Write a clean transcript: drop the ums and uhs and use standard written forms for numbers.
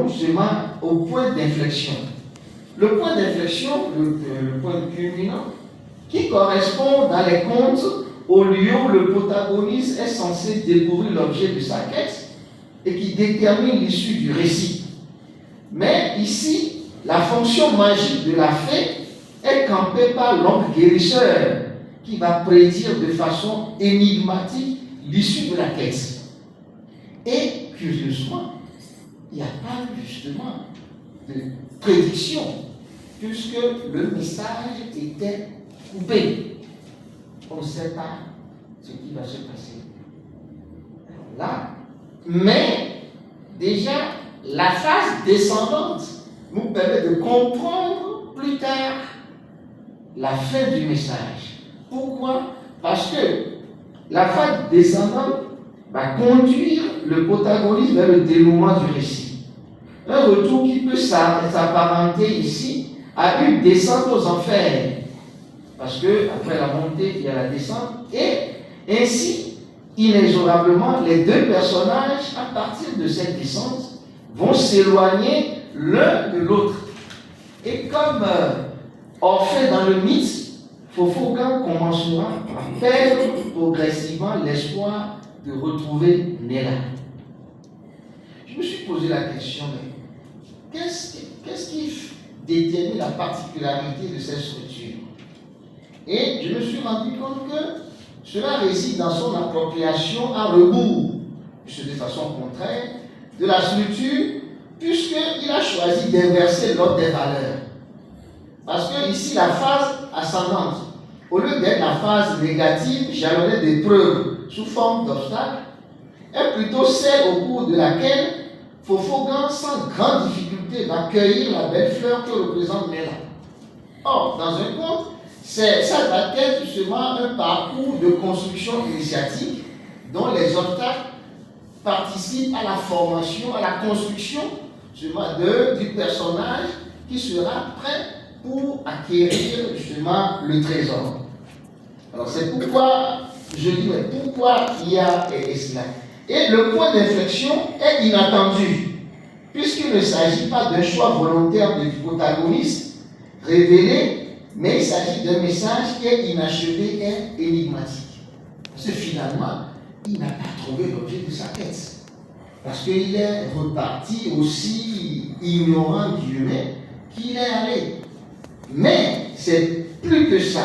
donc justement au point d'inflexion. Le point d'inflexion, le point culminant, qui correspond dans les contes au lieu où le protagoniste est censé découvrir l'objet de sa quête et qui détermine l'issue du récit. Mais ici, la fonction magique de la fée est campée par l'oncle guérisseur qui va prédire de façon énigmatique l'issue de la quête. Et curieusement, il n'y a pas justement de prédiction puisque le message était coupé. On ne sait pas ce qui va se passer. Alors là, mais déjà, la phase descendante nous permet de comprendre plus tard la fin du message. Pourquoi? Parce que la phase descendante va conduire le protagoniste vers le dénouement du récit. Un retour qui peut s'apparenter ici à une descente aux enfers. Parce que après la montée, il y a la descente. Et ainsi, inexorablement, les deux personnages, à partir de cette descente, vont s'éloigner l'un de l'autre. Et comme Orphée dans le mythe, Phophogane commencera à perdre progressivement l'espoir de retrouver Néla. Je me suis posé la question, mais qu'est-ce qui détermine la particularité de cette structure? Et je me suis rendu compte que cela réside dans son appropriation à rebours, de façon contraire, de la structure, puisqu'il a choisi d'inverser l'ordre des valeurs. Parce que ici, la phase ascendante, au lieu d'être la phase négative, jalonnée d'épreuves sous forme d'obstacles, est plutôt celle au cours de laquelle Phophogane, sans grande difficulté, va cueillir la belle fleur que représente Néla. Or, dans un conte, ça va être justement un parcours de construction initiatique dont les obstacles participent à la formation, à la construction justement du personnage qui sera prêt pour acquérir justement le trésor. Alors c'est pourquoi je dis, mais pourquoi il y a cela? Et le point d'inflexion est inattendu, puisqu'il ne s'agit pas d'un choix volontaire du protagoniste révélé, mais il s'agit d'un message qui est inachevé et énigmatique. Parce que finalement, il n'a pas trouvé l'objet de sa quête. Parce qu'il est reparti aussi ignorant qu'il est allé. Mais c'est plus que ça.